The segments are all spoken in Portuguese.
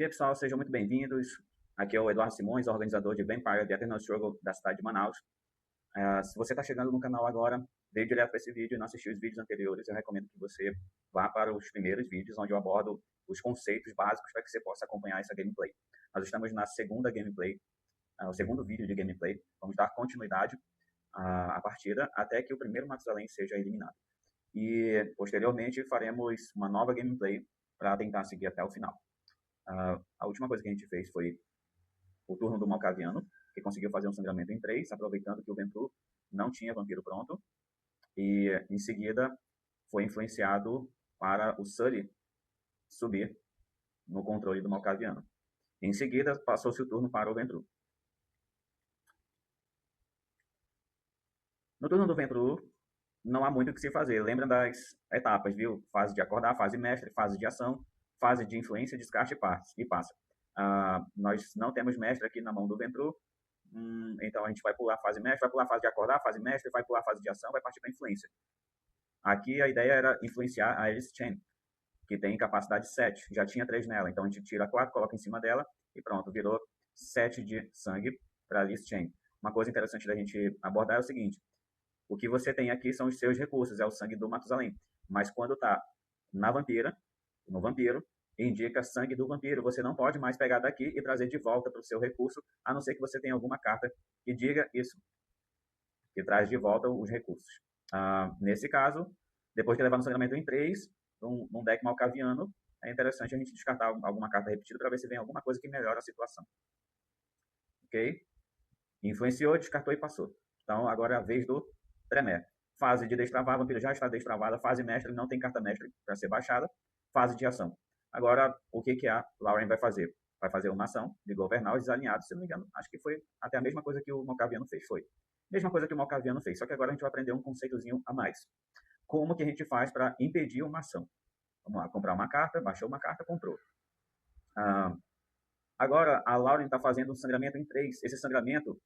E aí, pessoal, sejam muito bem-vindos. Aqui é o Eduardo Simões, organizador de Vampire The Eternal Struggle da cidade de Manaus. Se você está chegando no canal agora, veio direto para esse vídeo e não assistiu os vídeos anteriores, eu recomendo que você vá para os primeiros vídeos, onde eu abordo os conceitos básicos para que você possa acompanhar essa gameplay. Nós estamos na segunda gameplay, o segundo vídeo de gameplay. Vamos dar continuidade à partida até que o primeiro Matusalém seja eliminado. E, posteriormente, faremos uma nova gameplay para tentar seguir até o final. A última coisa que a gente fez foi o turno do Malkaviano, que conseguiu fazer um sangramento em 3, aproveitando que o Ventru não tinha vampiro pronto. E, em seguida, foi influenciado para o Sully subir no controle do Malkaviano. Em seguida, passou-se o turno para o Ventru. No turno do Ventru, não há muito o que se fazer. Lembra das etapas, viu? Fase de acordar, fase mestre, fase de ação, fase de influência, descarte e passa. Nós não temos mestre aqui na mão do Ventru, então a gente vai pular a fase mestre, vai pular a fase de acordar, fase mestre, vai pular a fase de ação, vai partir para influência. Aqui a ideia era influenciar a Alice Chen, que tem capacidade 7, já tinha 3 nela, então a gente tira 4, coloca em cima dela e pronto, virou 7 de sangue para Alice Chen. Uma coisa interessante da gente abordar é o seguinte: o que você tem aqui são os seus recursos, é o sangue do Matusalém, mas quando está na vampira, no vampiro, indica sangue do vampiro. Você não pode mais pegar daqui e trazer de volta para o seu recurso, a não ser que você tenha alguma carta que diga isso, que traz de volta os recursos. Nesse caso, depois de levar no sangramento em 3, num deck malkaviano, é interessante a gente descartar alguma carta repetida para ver se vem alguma coisa que melhora a situação. Ok? Influenciou, descartou e passou. Então, agora é a vez do Tremé. Fase de destravar, vampiro já está destravada. Fase mestre, não tem carta mestre para ser baixada. Fase de ação. Agora, o que a Lauren vai fazer? Vai fazer uma ação de governar os desalinhados, se não me engano. Acho que foi até a mesma coisa que o Malkaviano fez. Foi. Mesma coisa que o Malkaviano fez, só que agora a gente vai aprender um conceitozinho a mais. Como que a gente faz para impedir uma ação? Vamos lá, comprar uma carta, baixou uma carta, comprou. Agora, a Lauren está fazendo um sangramento em 3. Esse sangramento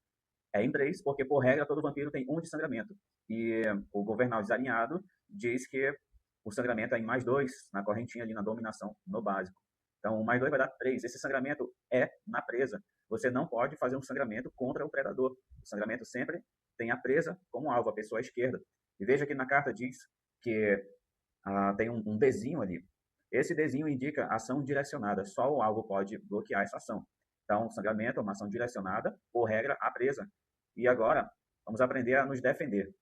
é em 3, porque por regra todo vampiro tem 1 de sangramento. E o governal desalinhado diz que o sangramento é em +2, na correntinha ali, na dominação, no básico. Então, o +2 vai dar 3. Esse sangramento é na presa. Você não pode fazer um sangramento contra o predador. O sangramento sempre tem a presa como alvo, a pessoa à esquerda. E veja que na carta diz que tem um Dzinho ali. Esse Dzinho indica ação direcionada. Só o alvo pode bloquear essa ação. Então, o sangramento é uma ação direcionada, por regra, a presa. E agora, vamos aprender a nos defender.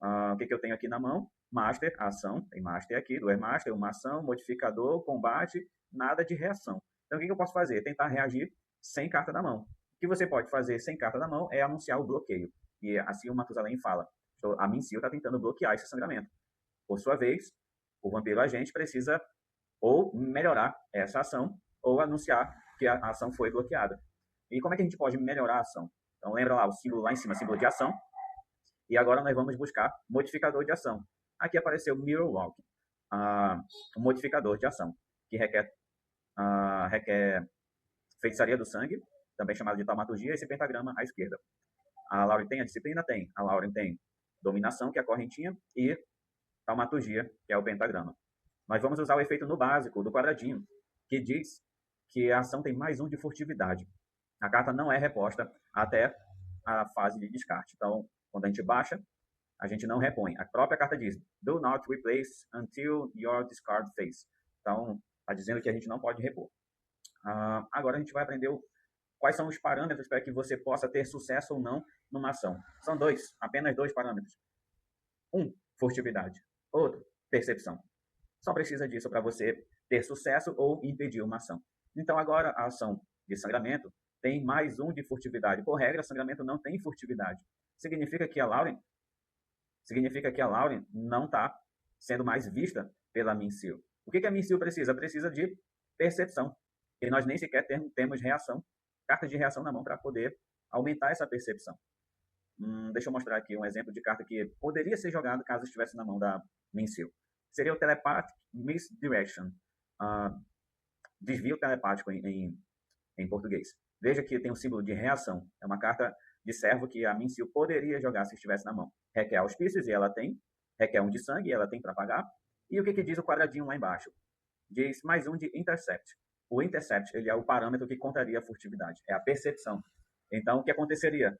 O que eu tenho aqui na mão? Master, ação, tem Master aqui, do Master, uma ação, modificador, combate, nada de reação. Então, o que eu posso fazer? Tentar reagir sem carta na mão. O que você pode fazer sem carta na mão é anunciar o bloqueio. E assim o Matusalém fala: a Mincil está tentando bloquear esse sangramento. Por sua vez, o vampiro agente precisa ou melhorar essa ação, ou anunciar que a ação foi bloqueada. E como é que a gente pode melhorar a ação? Então, lembra lá o símbolo lá em cima, símbolo de ação. E agora nós vamos buscar modificador de ação. Aqui apareceu Mirror Walk, um modificador de ação, que requer feitiçaria do sangue, também chamado de taumaturgia, e esse pentagrama à esquerda. A Lauren tem a disciplina? Tem. A Lauren tem dominação, que é a correntinha, e taumaturgia, que é o pentagrama. Nós vamos usar o efeito no básico, do quadradinho, que diz que a ação tem +1 de furtividade. A carta não é reposta até a fase de descarte. Então, quando a gente baixa, a gente não repõe. A própria carta diz: do not replace until your discard phase. Então, está dizendo que a gente não pode repor. Agora a gente vai aprender quais são os parâmetros para que você possa ter sucesso ou não numa ação. São apenas dois parâmetros. Furtividade. Outro, percepção. Só precisa disso para você ter sucesso ou impedir uma ação. Então, agora a ação de sangramento tem +1 de furtividade. Por regra, sangramento não tem furtividade. Significa que a Lauren não está sendo mais vista pela Mincil. O que a Mincil precisa? Precisa de percepção. E nós nem sequer temos reação, cartas de reação na mão para poder aumentar essa percepção. Deixa eu mostrar aqui um exemplo de carta que poderia ser jogado caso estivesse na mão da Mincil. Seria o Telepathic Misdirection. Desvio telepático em português. Veja que tem um símbolo de reação. É uma carta de servo que a Mincil poderia jogar se estivesse na mão. Requer auspícios, e ela tem. Requer 1 de sangue, e ela tem para pagar. E o que diz o quadradinho lá embaixo? Diz +1 de Intercept. o intercept, ele é o parâmetro que contaria a furtividade, é a percepção. Então, o que aconteceria?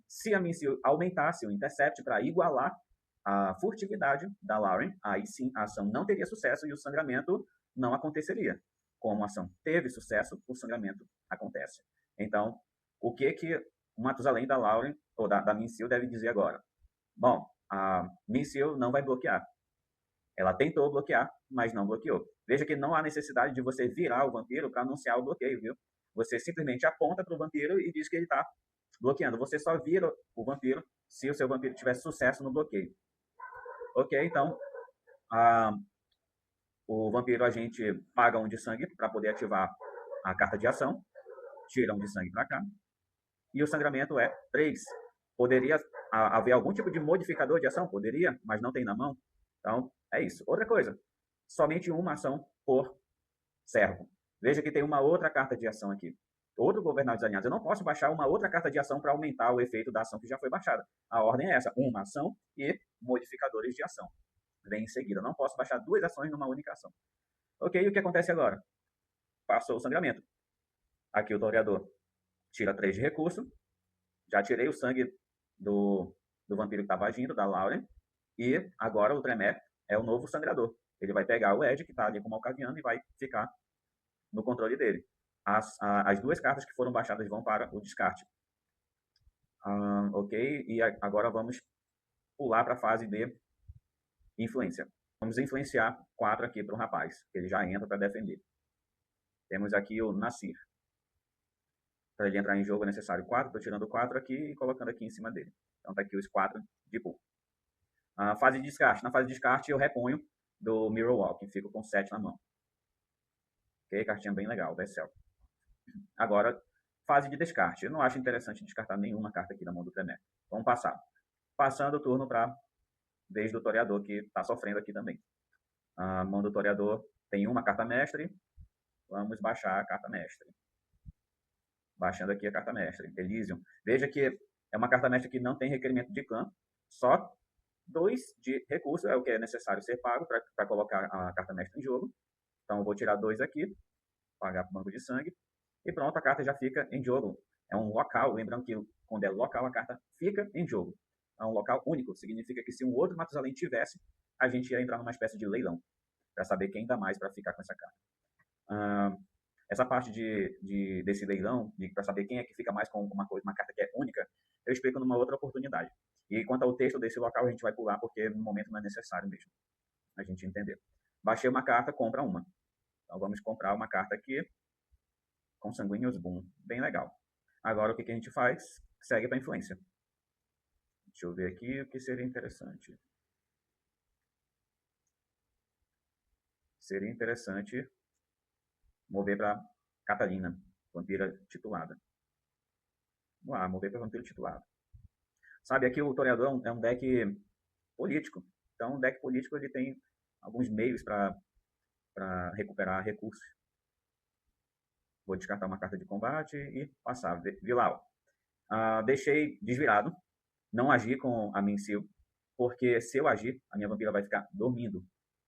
Se a Mincy aumentasse o intercept para igualar a furtividade da Lauren, aí sim a ação não teria sucesso e o sangramento não aconteceria. Como a ação teve sucesso, o sangramento acontece. Então, o que o Matusalém da Lauren, ou da Mincy, deve dizer agora? Bom, a Mincy não vai bloquear. Ela tentou bloquear, mas não bloqueou. Veja que não há necessidade de você virar o vampiro para anunciar o bloqueio, viu? Você simplesmente aponta para o vampiro e diz que ele está bloqueando. Você só vira o vampiro se o seu vampiro tiver sucesso no bloqueio. Ok, então o vampiro a gente paga 1 de sangue para poder ativar a carta de ação, tira 1 de sangue para cá, e o sangramento é 3. Poderia haver algum tipo de modificador de ação? Poderia, mas não tem na mão. Então, é isso. Outra coisa, somente uma ação por servo. Veja que tem uma outra carta de ação aqui. Outro Governados Alinhados. Eu não posso baixar uma outra carta de ação para aumentar o efeito da ação que já foi baixada. A ordem é essa, uma ação e modificadores de ação. Vem em seguida. Eu não posso baixar 2 ações numa única ação. Ok, e o que acontece agora? Passou o sangramento. Aqui o toreador tira 3 de recurso. Já tirei o sangue do vampiro que estava agindo, da Lauren. E agora o Tremé é o novo sangrador. Ele vai pegar o Ed, que está ali com o Malkaviano, e vai ficar no controle dele. As 2 cartas que foram baixadas vão para o descarte. Ok, e agora vamos pular para a fase de influência. Vamos influenciar 4 aqui para o rapaz, que ele já entra para defender. Temos aqui o Nasir. Para ele entrar em jogo é necessário 4, estou tirando 4 aqui e colocando aqui em cima dele. Então está aqui os 4 de pool. Fase de descarte. Na fase de descarte eu reponho do Mirror Walk, fico com 7 na mão. Ok, cartinha bem legal, Bessel. Agora, fase de descarte. Eu não acho interessante descartar nenhuma carta aqui da mão do Tremé. Vamos passar. Passando o turno para vez do Toreador, que está sofrendo aqui também. A mão do Toreador tem uma carta mestre. Vamos baixar a carta mestre. Baixando aqui a carta mestre. Elysium. Veja que é uma carta mestre que não tem requerimento de clã. Só 2 de recurso é o que é necessário ser pago para colocar a carta mestre em jogo. Então eu vou tirar 2 aqui. Pagar para o banco de sangue. E pronto, a carta já fica em jogo. É um local, lembrando que quando é local, a carta fica em jogo. É um local único, significa que se um outro Matusalém tivesse, a gente ia entrar numa espécie de leilão, para saber quem dá mais para ficar com essa carta. Essa parte desse leilão, para saber quem é que fica mais com uma carta que é única, eu explico numa outra oportunidade. E quanto ao texto desse local, a gente vai pular, porque no momento não é necessário mesmo a gente entender. Baixei uma carta, compra uma. Então vamos comprar uma carta aqui, com Sanguíneos Boom. Bem legal. Agora o que a gente faz? Segue para influência. Deixa eu ver aqui o que seria interessante. Seria interessante mover para Catalina, vampira titulada. Vamos lá, mover para vampiro titulado. Sabe, aqui o Toreador é um deck político. Então, o deck político ele tem alguns meios para recuperar recursos. Vou descartar uma carta de combate e passar. Vilau. Deixei desvirado. Não agi com a Minsil, porque se eu agir, a minha vampira vai ficar dormindo.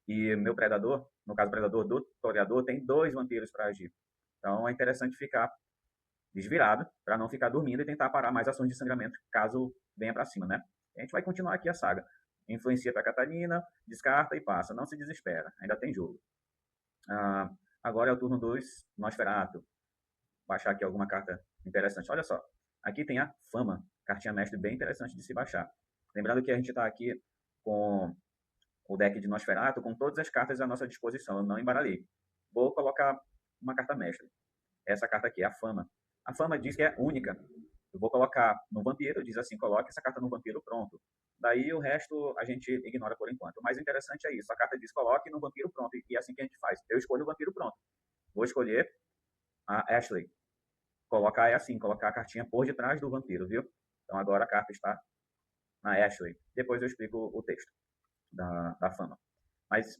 E meu predador, no caso o predador do Toreador, tem 2 vampiros para agir. Então é interessante ficar desvirado, para não ficar dormindo e tentar parar mais ações de sangramento, caso venha para cima, né? A gente vai continuar aqui a saga. Influencia para Catarina, descarta e passa. Não se desespera, ainda tem jogo. Agora é o turno 2, Nosferatu. Vou baixar aqui alguma carta interessante. Olha só, aqui tem a Fama, cartinha mestre bem interessante de se baixar. Lembrando que a gente está aqui com o deck de Nosferatu, com todas as cartas à nossa disposição. Eu não embaralhei. Vou colocar uma carta mestre. Essa carta aqui, a Fama. A Fama diz que é única. Eu vou colocar no vampiro, diz assim, coloque essa carta no vampiro, pronto. Daí o resto a gente ignora por enquanto. O mais interessante é isso. A carta diz coloque no vampiro, pronto. E é assim que a gente faz. Eu escolho o vampiro, pronto. Vou escolher a Ashley. Colocar é assim, colocar a cartinha por detrás do vampiro, viu? Então agora a carta está na Ashley. Depois eu explico o texto da Fama. Mas,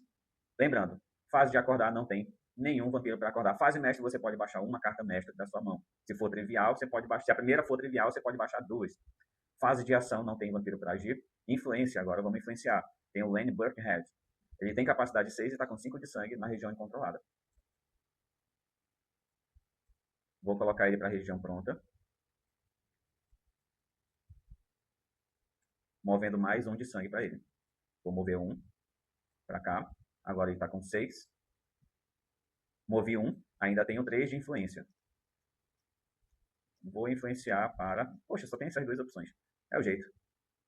lembrando, fase de acordar não tem nenhum vampiro para acordar. Fase mestre, você pode baixar uma carta mestre da sua mão. Se for trivial, você pode baixar. Se a primeira for trivial, você pode baixar 2. Fase de ação não tem vampiro para agir. Influência, agora vamos influenciar. Tem o Lane Burkhead. Ele tem capacidade 6 e está com 5 de sangue na região incontrolada. Vou colocar ele para a região pronta. Movendo mais um de sangue para ele. Vou mover um para cá. Agora ele está com 6. Movi um. Ainda tenho 3 de influência. Vou influenciar para... Poxa, só tem essas duas opções. É o jeito.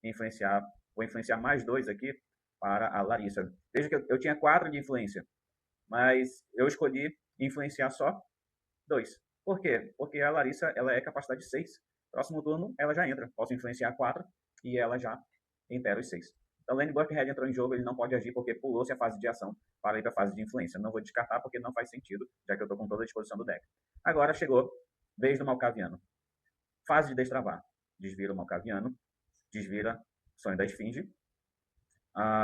Vou influenciar mais 2 aqui para a Larissa. Veja que eu tinha 4 de influência. Mas eu escolhi influenciar só 2. Por quê? Porque a Larissa ela é capacidade 6. Próximo turno ela já entra. Posso influenciar 4 e ela já inteira os 6. Então, Lane Buckhead entrou em jogo, ele não pode agir porque pulou-se a fase de ação para ir para a fase de influência. Não vou descartar porque não faz sentido, já que eu estou com toda a disposição do deck. Agora chegou, vez do Malkaviano. Fase de destravar. Desvira o Malkaviano. Desvira Sonho da Esfinge.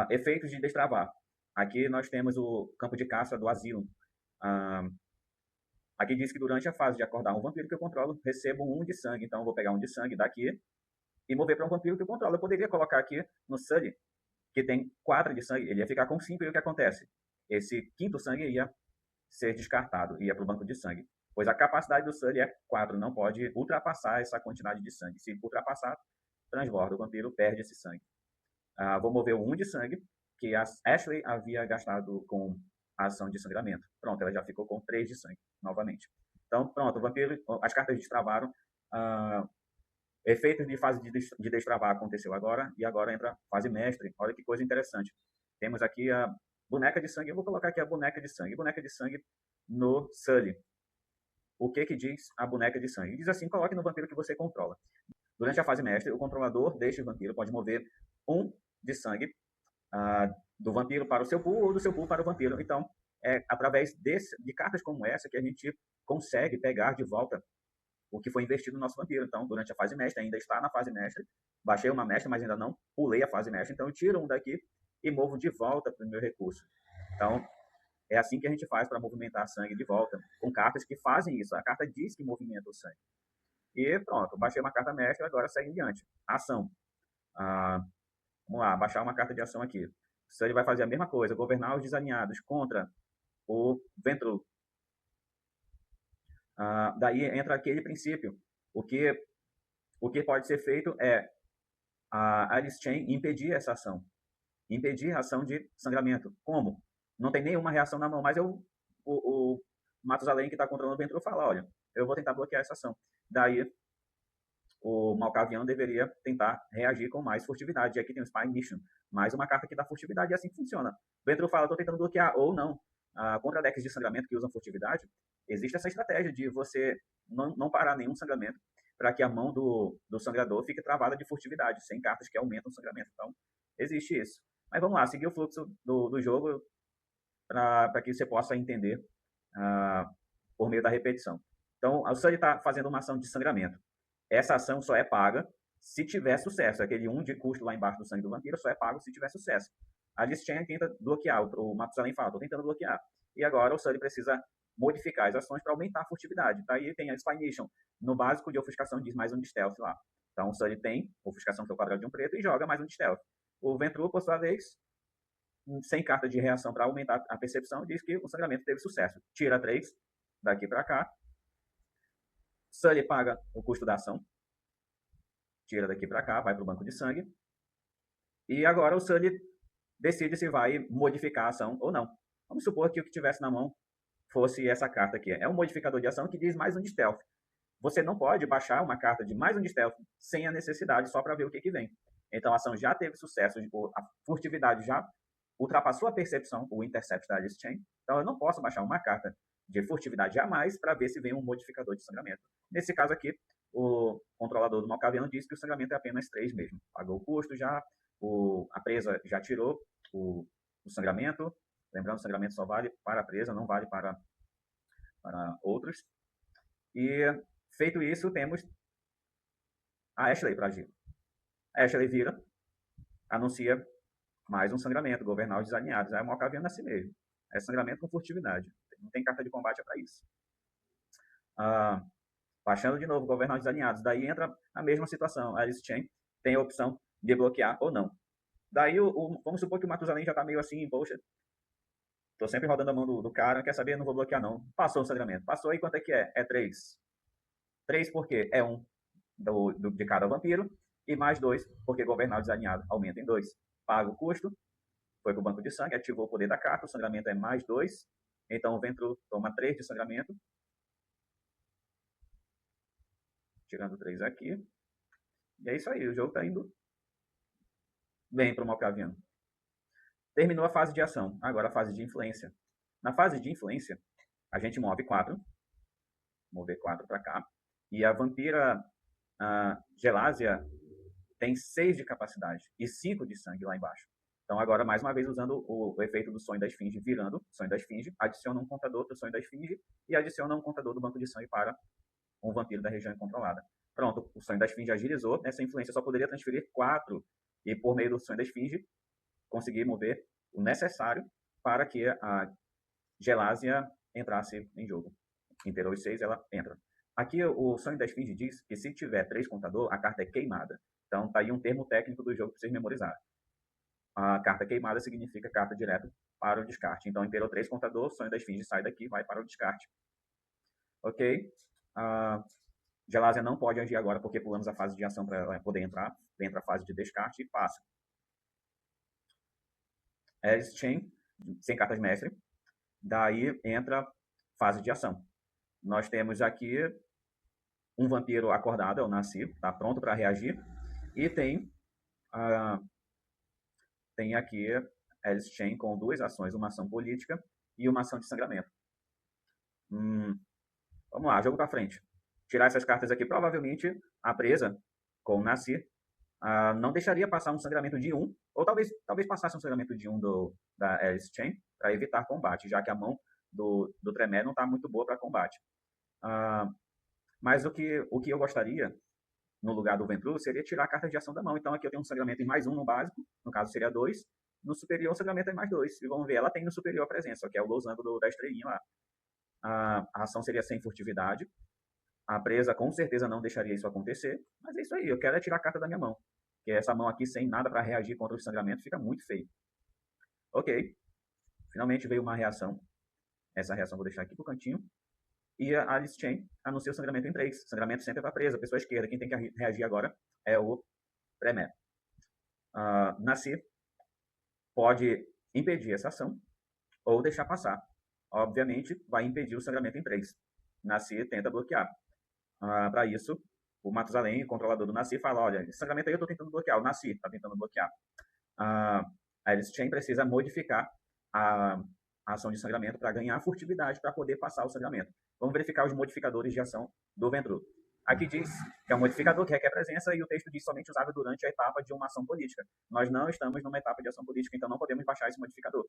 Efeitos de destravar. Aqui nós temos o campo de caça do Asilo. Aqui diz que durante a fase de acordar um vampiro que eu controlo, recebo 1 de sangue. Então eu vou pegar 1 de sangue daqui e mover para um vampiro que eu controlo. Eu poderia colocar aqui no Sully, que tem 4 de sangue, ele ia ficar com 5 e o que acontece? Esse quinto sangue ia ser descartado, ia para o banco de sangue. Pois a capacidade do Sully é 4, não pode ultrapassar essa quantidade de sangue. Se ultrapassar, transborda, o vampiro perde esse sangue. Vou mover 1 de sangue, que a Ashley havia gastado com a ação de sangramento. Pronto, ela já ficou com 3 de sangue, novamente. Então, pronto, o vampiro, as cartas destravaram. Efeitos de fase de destravar aconteceu agora, e agora entra a fase mestre. Olha que coisa interessante. Temos aqui a boneca de sangue. Eu vou colocar aqui a boneca de sangue. Boneca de sangue no Sully. O que diz a boneca de sangue? Diz assim, coloque no vampiro que você controla. Durante a fase mestre, o controlador deste vampiro pode mover 1 de sangue do vampiro para o seu pool ou do seu pool para o vampiro. Então, é através de cartas como essa que a gente consegue pegar de volta o que foi investido no nosso vampiro. Então, durante a fase mestre, ainda está na fase mestre, baixei uma mestre, mas ainda não pulei a fase mestre, então eu tiro um daqui e movo de volta para o meu recurso. Então, é assim que a gente faz para movimentar sangue de volta, com cartas que fazem isso. A carta diz que movimenta o sangue. E pronto, baixei uma carta mestre, agora segue em diante. Ação. Vamos lá, baixar uma carta de ação aqui. Então, ele vai fazer a mesma coisa, governar os desalinhados contra o Ventru. Daí entra aquele princípio. O que pode ser feito é a Alice Chain impedir essa ação. Impedir a ação de sangramento. Como? Não tem nenhuma reação na mão, mas o Matusalém, que está controlando o Ventru, fala, olha, eu vou tentar bloquear essa ação. Daí, o Malkavian deveria tentar reagir com mais furtividade. E aqui tem o Spy Mission, mais uma carta que dá furtividade, e assim funciona. O Ventru fala, estou tentando bloquear, ou não. Contra decks de sangramento que usam furtividade, existe essa estratégia de você não parar nenhum sangramento para que a mão do sangrador fique travada de furtividade, sem cartas que aumentam o sangramento. Então, existe isso. Mas vamos lá, seguir o fluxo do jogo para que você possa entender por meio da repetição. Então, o Sully está fazendo uma ação de sangramento. Essa ação só é paga se tiver sucesso. Aquele 1 de custo lá embaixo do sangue do vampiro só é pago se tiver sucesso. A Alice Chain tenta bloquear, o Matusalém fala, estou tentando bloquear. E agora o Sully precisa modificar as ações para aumentar a furtividade. Daí tem a Spy Mission. No básico de ofuscação diz mais um de stealth lá. Então o Sully tem ofuscação, que é o quadrado de um preto, e joga mais um de stealth. O Ventru, por sua vez, sem carta de reação para aumentar a percepção, diz que o sangramento teve sucesso. Tira 3 daqui para cá. Sully paga o custo da ação. Tira daqui para cá, vai para o banco de sangue. E agora o Sully decide se vai modificar a ação ou não. Vamos supor que o que tivesse na mão fosse essa carta aqui. É um modificador de ação que diz mais um de stealth. Você não pode baixar uma carta de mais um de stealth sem a necessidade, só para ver o que vem. Então a ação já teve sucesso, a furtividade já ultrapassou a percepção, o intercept da Alice Chain. Então eu não posso baixar uma carta de furtividade jamais para ver se vem um modificador de sangramento. Nesse caso aqui, o controlador do Malkavian diz que o sangramento é apenas 3 mesmo. Pagou o custo já, a presa já tirou o sangramento. Lembrando, o sangramento só vale para a presa, não vale para outros. E feito isso, temos a Ashley para agir. A Ashley vira, anuncia mais um sangramento, governar os desalinhados. Aí o Malkavian é assim mesmo. É sangramento com furtividade. Não tem carta de combate para isso. Baixando de novo, governar os desalinhados. Daí entra a mesma situação. A Alice Chain tem a opção de bloquear ou não. Daí, vamos supor que o Matusalém já está meio assim, poxa, tô sempre rodando a mão do cara, quer saber? Não vou bloquear não. Passou o sangramento. Passou aí, quanto é que é? É 3. 3 porque é um de cada vampiro, e mais 2 porque governar desalinhado aumenta em 2. Paga o custo, foi para o banco de sangue, ativou o poder da carta, o sangramento é mais 2, então o Ventru toma 3 de sangramento, tirando 3 aqui, e é isso aí, o jogo está indo bem para o Malkaviano. Terminou a fase de ação, agora a fase de influência. Na fase de influência, a gente move 4, mover 4 para cá, e a vampira Gelásia tem 6 de capacidade e 5 de sangue lá embaixo. Então agora, mais uma vez, usando o efeito do sonho da esfinge, virando o sonho da esfinge, adiciona um contador para o sonho da esfinge e adiciona um contador do banco de sangue para um vampiro da região controlada. Pronto, o sonho da esfinge agilizou, essa influência só poderia transferir 4 e por meio do sonho da esfinge conseguir mover o necessário para que a Gelásia entrasse em jogo. Inteirou os 6, ela entra. Aqui o sonho da esfinge diz que se tiver 3 contador, a carta é queimada. Então tá aí um termo técnico do jogo para vocês memorizarem. A carta queimada significa carta direto para o descarte. Então inteirou 3 contador, sonho da esfinge sai daqui, vai para o descarte. Ok? Gelásia não pode agir agora porque pulamos a fase de ação para ela poder entrar. Entra a fase de descarte e passa. Alice Chain, sem cartas mestre. Daí entra fase de ação. Nós temos aqui um vampiro acordado, é o Nasci, está pronto para reagir. E tem aqui Alice Chain com 2 ações, uma ação política e uma ação de sangramento. Vamos lá, jogo para frente. Tirar essas cartas aqui, provavelmente a presa com o Nasci não deixaria passar um sangramento de 1, ou talvez passasse um sangramento de 1 da Alice Chain para evitar combate, já que a mão do Tremé não está muito boa para combate. Mas o que eu gostaria, no lugar do Ventru, seria tirar a carta de ação da mão. Então aqui eu tenho um sangramento em mais 1 no básico, no caso seria 2. No superior o sangramento é mais 2. E vamos ver, ela tem no superior a presença, que é o losango da estrelinha lá. A ação seria sem furtividade. A presa com certeza não deixaria isso acontecer. Mas é isso aí, eu quero é tirar a carta da minha mão. Porque essa mão aqui sem nada para reagir contra o sangramento fica muito feio. Ok. Finalmente veio uma reação. Essa reação vou deixar aqui pro cantinho. E a Alice Chain anuncia o sangramento em 3. Sangramento sempre para presa, pessoa esquerda. Quem tem que reagir agora é o Tremé. Nasci pode impedir essa ação ou deixar passar. Obviamente, vai impedir o sangramento em 3. Nasci tenta bloquear. Para isso, o Matusalém, o controlador do Nasci, fala, olha, esse sangramento aí eu estou tentando bloquear, o Nasci está tentando bloquear. A Alice Chain precisa modificar a ação de sangramento para ganhar furtividade para poder passar o sangramento. Vamos verificar os modificadores de ação do Ventru. Aqui diz que é um modificador que requer presença e o texto diz somente usável durante a etapa de uma ação política. Nós não estamos numa etapa de ação política, então não podemos baixar esse modificador.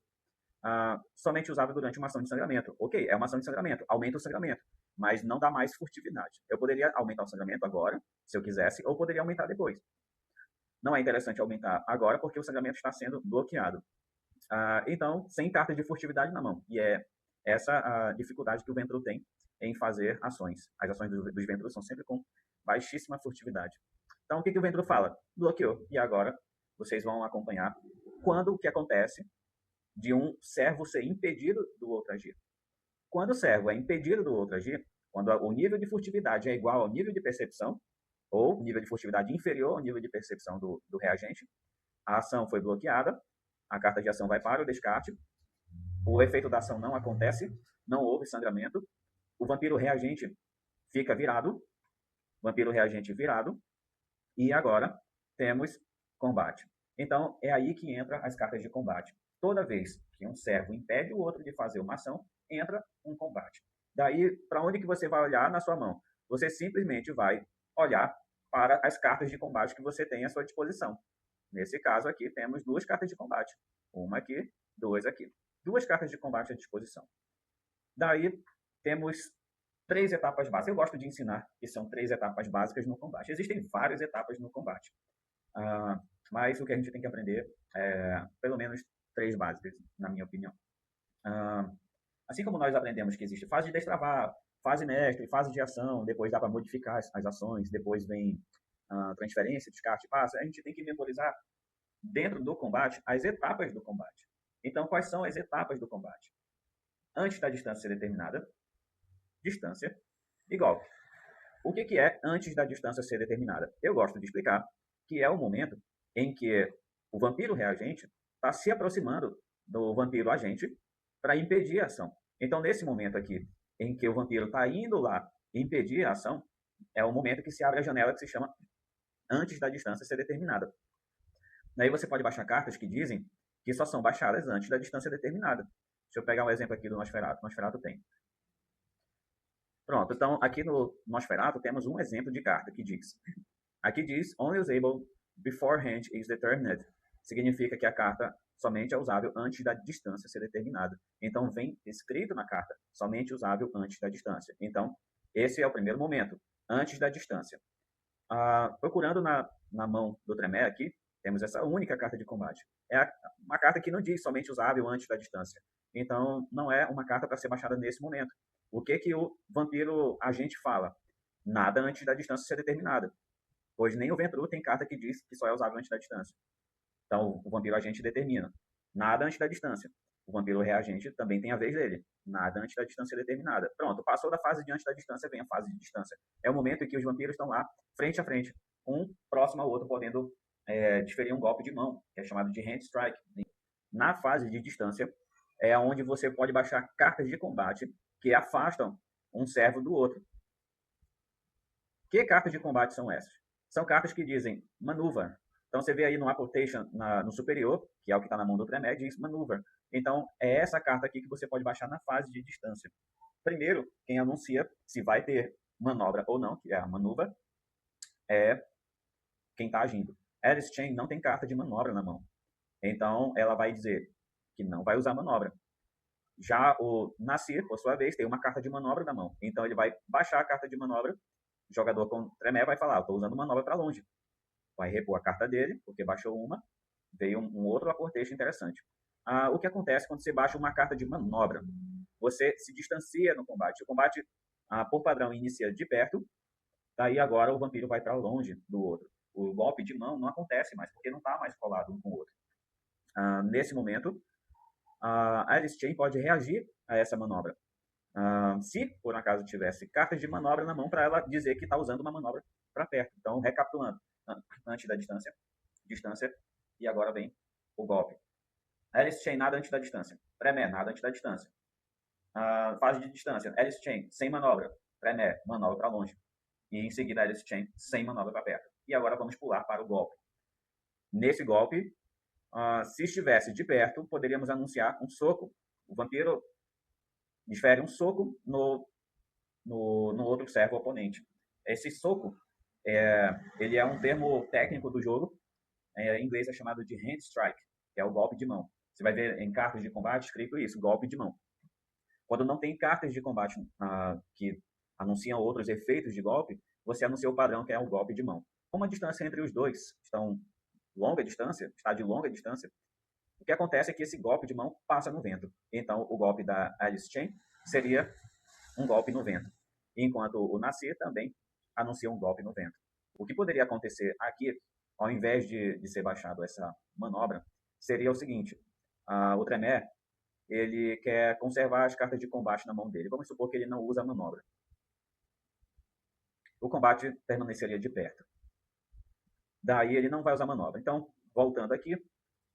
Somente usável durante uma ação de sangramento. Ok, é uma ação de sangramento, aumenta o sangramento, mas não dá mais furtividade. Eu poderia aumentar o sangramento agora, se eu quisesse, ou poderia aumentar depois. Não é interessante aumentar agora porque o sangramento está sendo bloqueado. Então, sem carta de furtividade na mão. E é essa a dificuldade que o Ventru tem em fazer ações. As ações dos Ventrus são sempre com baixíssima furtividade. Então, o que o Ventru fala? Bloqueou. E agora, vocês vão acompanhar quando o que acontece de um servo ser impedido do outro agir. Quando o servo é impedido do outro agir, quando o nível de furtividade é igual ao nível de percepção, ou nível de furtividade inferior ao nível de percepção do reagente, a ação foi bloqueada, a carta de ação vai para o descarte, o efeito da ação não acontece, não houve sangramento, o vampiro reagente fica virado, vampiro reagente virado, e agora temos combate. Então, é aí que entra as cartas de combate. Toda vez que um servo impede o outro de fazer uma ação, entra um combate. Daí, para onde que você vai olhar na sua mão? Você simplesmente vai olhar para as cartas de combate que você tem à sua disposição. Nesse caso aqui, temos 2 cartas de combate. Uma aqui, 2 aqui. 2 cartas de combate à disposição. Daí, temos 3 etapas básicas. Eu gosto de ensinar que são 3 etapas básicas no combate. Existem várias etapas no combate. Mas o que a gente tem que aprender é, pelo menos, 3 básicas, na minha opinião. Assim como nós aprendemos que existe fase de destravar, fase mestre, fase de ação, depois dá para modificar as ações, depois vem transferência, descarte, passa, a gente tem que memorizar dentro do combate as etapas do combate. Então, quais são as etapas do combate? Antes da distância ser determinada, distância e golpe. O que é antes da distância ser determinada? Eu gosto de explicar que é o momento em que o vampiro reagente está se aproximando do vampiro agente para impedir a ação. Então, nesse momento aqui, em que o vampiro está indo lá impedir a ação, é o momento que se abre a janela que se chama antes da distância ser determinada. Daí você pode baixar cartas que dizem que só são baixadas antes da distância determinada. Deixa eu pegar um exemplo aqui do Nosferatu. Nosferatu tem. Pronto, então aqui no Nosferatu temos um exemplo de carta que diz. Aqui diz, only usable beforehand is determined. Significa que a carta somente é usável antes da distância ser determinada. Então vem escrito na carta, somente usável antes da distância. Então, esse é o primeiro momento, antes da distância. Procurando na mão do Tremere aqui, temos essa única carta de combate. É uma carta que não diz somente usável antes da distância. Então, não é uma carta para ser baixada nesse momento. O que o vampiro agente fala? Nada antes da distância ser determinada. Pois nem o Ventru tem carta que diz que só é usável antes da distância. Então, o vampiro agente determina. Nada antes da distância. O vampiro reagente também tem a vez dele. Nada antes da distância determinada. Pronto, passou da fase de antes da distância, vem a fase de distância. É o momento em que os vampiros estão lá, frente a frente, um próximo ao outro, podendo desferir um golpe de mão, que é chamado de hand strike. Na fase de distância, é onde você pode baixar cartas de combate que afastam um servo do outro. Que cartas de combate são essas? São cartas que dizem maneuver. Então você vê aí no apportation no superior, que é o que está na mão do Tremere, diz maneuver. Então é essa carta aqui que você pode baixar na fase de distância. Primeiro, quem anuncia se vai ter manobra ou não, que é a maneuver, é quem está agindo. Alice Chain não tem carta de manobra na mão. Então ela vai dizer que não vai usar manobra. Já o Nasir, por sua vez, tem uma carta de manobra na mão. Então ele vai baixar a carta de manobra. O jogador com Tremere vai falar, estou usando manobra para longe. Vai repor a carta dele, porque baixou uma. Veio um outro apportation interessante. O que acontece quando você baixa uma carta de manobra? Você se distancia no combate. O combate, por padrão, inicia de perto. Daí agora o vampiro vai para longe do outro. O golpe de mão não acontece mais, porque não está mais colado um com o outro. Nesse momento, a Alice Chain pode reagir a essa manobra. Se, por acaso, tivesse cartas de manobra na mão para ela dizer que está usando uma manobra para perto. Então, recapitulando, antes da distância, e agora vem o golpe. Alice Chain, nada antes da distância. Tremere, nada antes da distância. Fase de distância, Alice Chain, sem manobra. Tremere, manobra para longe. E em seguida, Alice Chain, sem manobra para perto. E agora vamos pular para o golpe. Nesse golpe, se estivesse de perto, poderíamos anunciar um soco. O vampiro desfere um soco no outro servo oponente. Esse soco, ele é um termo técnico do jogo. Em inglês é chamado de hand strike, que é o golpe de mão. Você vai ver em cartas de combate escrito isso, golpe de mão. Quando não tem cartas de combate que anunciam outros efeitos de golpe, você anuncia o padrão, que é o golpe de mão. Como a distância entre os dois está de longa distância, o que acontece é que esse golpe de mão passa no vento. Então, o golpe da Alice Chain seria um golpe no vento. Enquanto o Nasir também anuncia um golpe no vento. O que poderia acontecer aqui, ao invés de ser baixado essa manobra, seria o seguinte. O Tremere, ele quer conservar as cartas de combate na mão dele. Vamos supor que ele não usa a manobra. O combate permaneceria de perto. Daí ele não vai usar manobra. Então, voltando aqui,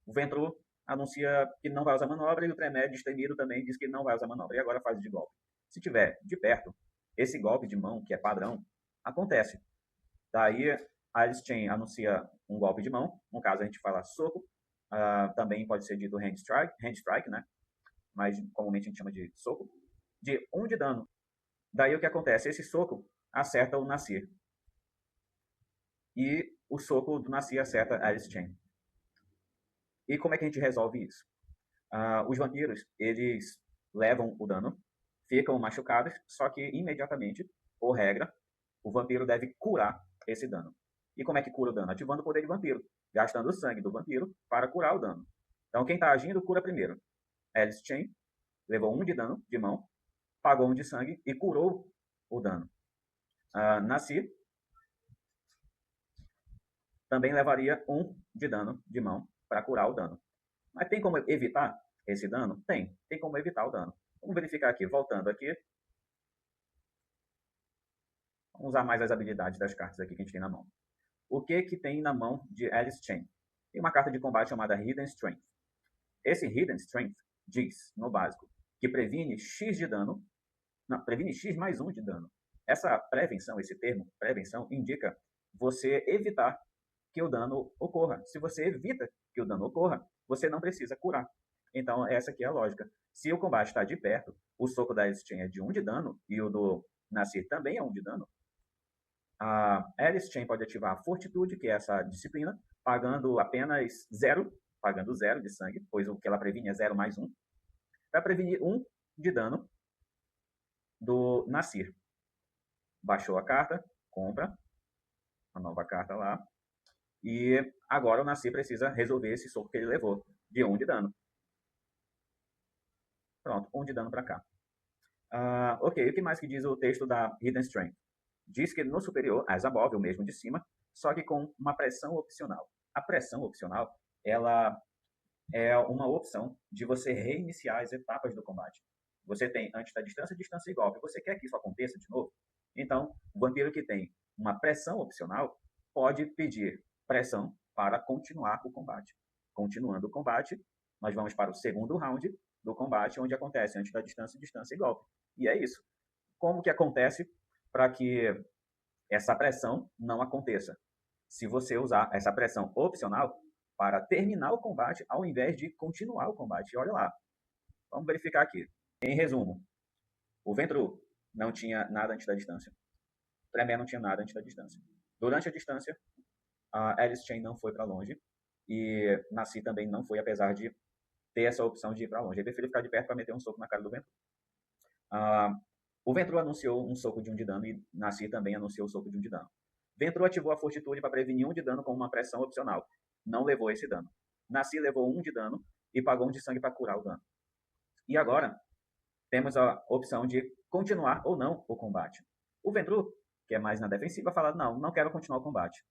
o Ventru anuncia que não vai usar manobra e o Tremere, destemido, também diz que não vai usar manobra. E agora a fase de golpe. Se tiver de perto, esse golpe de mão, que é padrão, acontece. Daí a Alice Chain anuncia um golpe de mão, no caso a gente fala soco, também pode ser dito hand strike, né? Mas comumente a gente chama de soco, de 1 de dano. Daí o que acontece? Esse soco acerta o Nasir. E o soco do Nasir acerta a Alice Chain. E como é que a gente resolve isso? Os vampiros, eles levam o dano, ficam machucados, só que imediatamente, por regra, o vampiro deve curar esse dano. E como é que cura o dano? Ativando o poder de vampiro, gastando o sangue do vampiro para curar o dano. Então quem está agindo, cura primeiro. Alice Chain levou 1 de dano de mão, pagou 1 de sangue e curou o dano. Nasir também levaria 1 de dano de mão para curar o dano. Mas tem como evitar esse dano? Tem como evitar o dano. Vamos verificar aqui, voltando aqui. Vamos usar mais as habilidades das cartas aqui que a gente tem na mão. O que tem na mão de Alice Chain? Tem uma carta de combate chamada Hidden Strength. Esse Hidden Strength diz, no básico, que previne X de dano, não, previne X mais 1 de dano. Essa prevenção, esse termo, prevenção, indica você evitar que o dano ocorra. Se você evita que o dano ocorra, você não precisa curar. Então, essa aqui é a lógica. Se o combate está de perto, o soco da Alice Chain é de 1 de dano e o do Nasir também é 1 de dano, a Alice Chain pode ativar a Fortitude, que é essa disciplina, pagando apenas 0, pagando 0 de sangue, pois o que ela previne é 0 mais 1, para prevenir 1 de dano do Nasir. Baixou a carta, compra a nova carta lá, e agora o Nasir precisa resolver esse soco que ele levou, de 1 de dano. Pronto, 1 de dano para cá. Ok, o que mais que diz o texto da Hidden Strength? Diz que no superior, as above, o mesmo de cima, só que com uma pressão opcional. A pressão opcional, ela é uma opção de você reiniciar as etapas do combate. Você tem antes da distância, distância e golpe. Você quer que isso aconteça de novo? Então, o vampiro que tem uma pressão opcional pode pedir pressão para continuar o combate. Continuando o combate, nós vamos para o segundo round do combate, onde acontece antes da distância, distância e golpe. E é isso. Como que acontece para que essa pressão não aconteça? Se você usar essa pressão opcional para terminar o combate, ao invés de continuar o combate. E olha lá, vamos verificar aqui. Em resumo, o Ventru não tinha nada antes da distância. O Tremé não tinha nada antes da distância. Durante a distância, a Alice Chain não foi para longe. E Nasci também não foi, apesar de ter essa opção de ir para longe. Ele preferiu ficar de perto para meter um soco na cara do Ventru. O Ventru anunciou um soco de 1 de dano e Nasci também anunciou o soco de 1 de dano. Ventru ativou a Fortitude para prevenir 1 de dano com uma pressão opcional. Não levou esse dano. Nasci levou 1 de dano e pagou 1 de sangue para curar o dano. E agora, temos a opção de continuar ou não o combate. O Ventru, que é mais na defensiva, fala, não quero continuar o combate.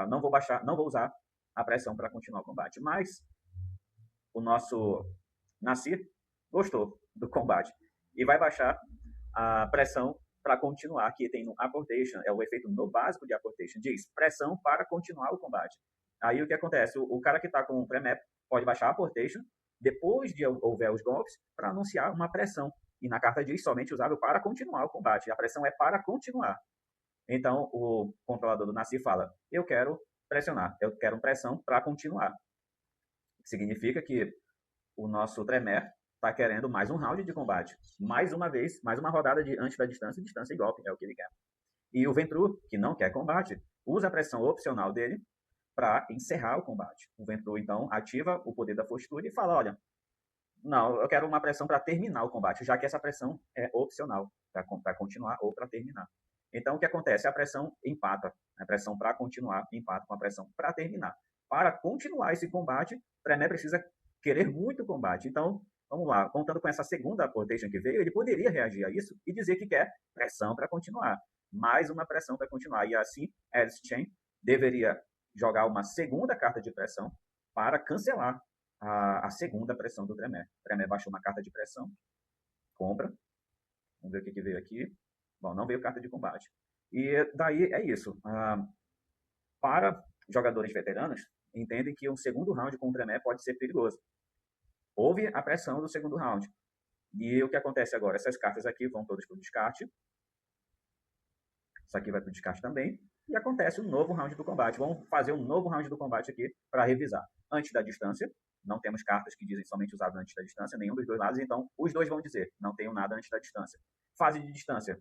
Não vou usar a pressão para continuar o combate. Mas o nosso Nasci gostou do combate e vai baixar a pressão para continuar, que tem no Apportation, é o efeito no básico de Apportation, diz pressão para continuar o combate. Aí o que acontece? O cara que está com o pré-map pode baixar a Apportation, depois de houver os golpes, para anunciar uma pressão. E na carta diz somente usável para continuar o combate. A pressão é para continuar. Então o controlador do Nasci fala, eu quero pressionar, eu quero pressão para continuar. Significa que o nosso Tremere está querendo mais um round de combate. Mais uma vez, mais uma rodada de antes da distância, distância e golpe, é o que ele quer. E o Ventru, que não quer combate, usa a pressão opcional dele para encerrar o combate. O Ventru, então, ativa o poder da Fortitude e fala, olha, não, eu quero uma pressão para terminar o combate, já que essa pressão é opcional, para continuar ou para terminar. Então, o que acontece? A pressão empata. A pressão para continuar empata com a pressão para terminar. Para continuar esse combate, o Tremere precisa querer muito o combate. Então, vamos lá, contando com essa segunda apportation que veio, ele poderia reagir a isso e dizer que quer pressão para continuar. Mais uma pressão para continuar. E assim, Alice Chain deveria jogar uma segunda carta de pressão para cancelar a segunda pressão do Tremere. O Tremere baixou uma carta de pressão, compra. Vamos ver o que veio aqui. Bom, não veio carta de combate. E daí é isso. Para jogadores veteranos, entendem que um segundo round com o Tremere pode ser perigoso. Houve a pressão do segundo round. E o que acontece agora? Essas cartas aqui vão todas para o descarte. Isso aqui vai para o descarte também. E acontece um novo round do combate. Vamos fazer um novo round do combate aqui para revisar. Antes da distância, não temos cartas que dizem somente usado antes da distância, nenhum dos dois lados, então os dois vão dizer, não tenho nada antes da distância. Fase de distância,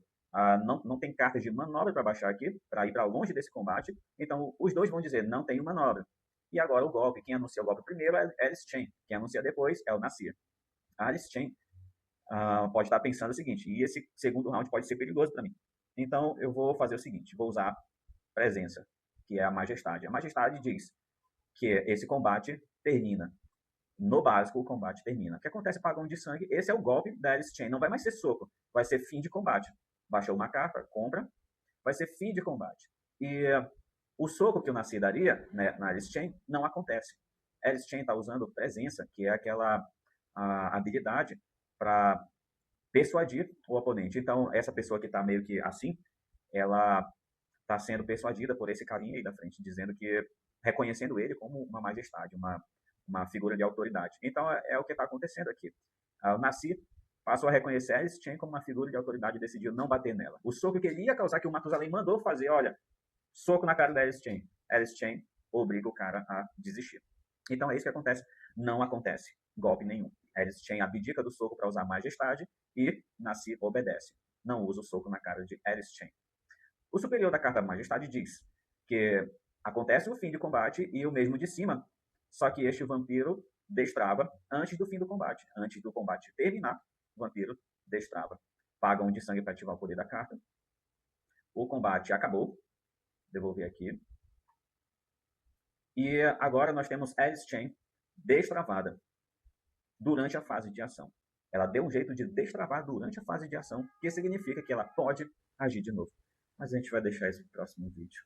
não tem cartas de manobra para baixar aqui, para ir para longe desse combate, então os dois vão dizer, não tenho manobra. E agora o golpe, quem anuncia o golpe primeiro é Alice Chain, quem anuncia depois é o Nasir. A Alice Chain pode estar pensando o seguinte, e esse segundo round pode ser perigoso para mim. Então eu vou fazer o seguinte, vou usar presença, que é a majestade. A majestade diz que esse combate termina. No básico, o combate termina. O que acontece? Paga 1 de sangue. Esse é o golpe da Alice Chain. Não vai mais ser soco. Vai ser fim de combate. Baixou uma carta, compra. Vai ser fim de combate. E o soco que o Nasci daria, né, na Alice Chain não acontece. A Alice Chain está usando presença, que é aquela habilidade para persuadir o oponente. Então, essa pessoa que está meio que assim, ela está sendo persuadida por esse carinha aí da frente, dizendo que, reconhecendo ele como uma majestade, uma figura de autoridade. Então, é o que está acontecendo aqui. O Nasci passou a reconhecer Alice Chen como uma figura de autoridade e decidiu não bater nela. O soco que ele ia causar, que o Matusalém mandou fazer, olha, soco na cara da Alice Chen. Alice Chen obriga o cara a desistir. Então é isso que acontece. Não acontece golpe nenhum. Alice Chen abdica do soco para usar majestade e Nasci obedece. Não usa o soco na cara de Alice Chen. O superior da carta da majestade diz que acontece o fim de combate e o mesmo de cima, só que este vampiro destrava antes do fim do combate. Antes do combate terminar, o vampiro destrava. Paga um de sangue para ativar o poder da carta. O combate acabou. Devolver aqui. E agora nós temos Alice Chen destravada durante a fase de ação. Ela deu um jeito de destravar durante a fase de ação, que significa que ela pode agir de novo. Mas a gente vai deixar isso para o próximo vídeo.